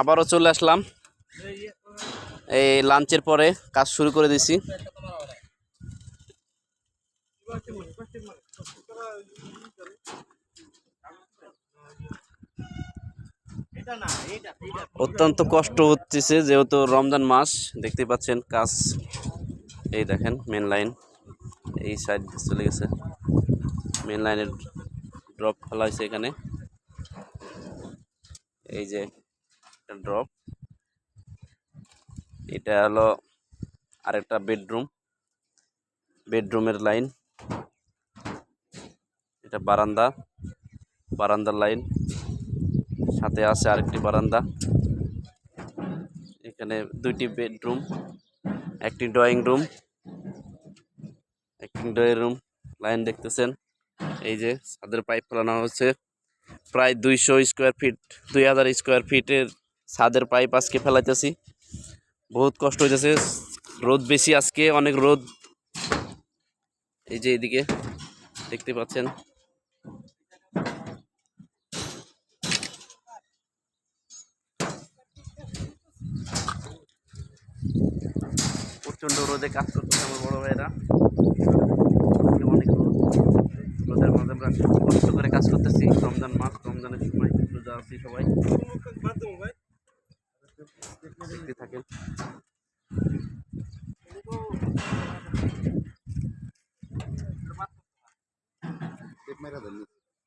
আবারও চলে আসলাম এই লাঞ্চের পরে কাজ শুরু করে দিছি। অত্যন্ত কষ্ট হচ্ছে যেহেতু রমজান মাস, দেখতে পাচ্ছেন কাজ। এই দেখেন মেন লাইন এই সাইড চলে গেছে, মেন লাইনের ড্রপ ফেলা হয়েছে এখানে। এই যে ড্রপ, এটা হলো আরেকটা বেডরুমের লাইন। এটা বারান্দার লাইন, সাথে আছে আরেকটি বারান্দা। এখানে দুইটি বেডরুম, একটি ড্রয়িং রুম লাইন দেখতেছেন। এই যে ছাদের পাইপ ফেলানো হচ্ছে, প্রায় 2000 স্কোয়ার ফিটের ছাদের পাইপ আজকে ফেলাইতেছি। বহুত কষ্ট হইতেছে, রোদ বেশি আজকে, অনেক রোদ। এই যে এদিকে দেখতে পাচ্ছেন প্রচন্ড রোদে কাজ করতেছে আমার বড় ভাইরা। অনেক রোদের মাঝে আমরা কষ্ট করে কাজ করতেছি। রমজান মাস, রমজানের সময় রোজা আছি সবাই, দেখতে থাকেন।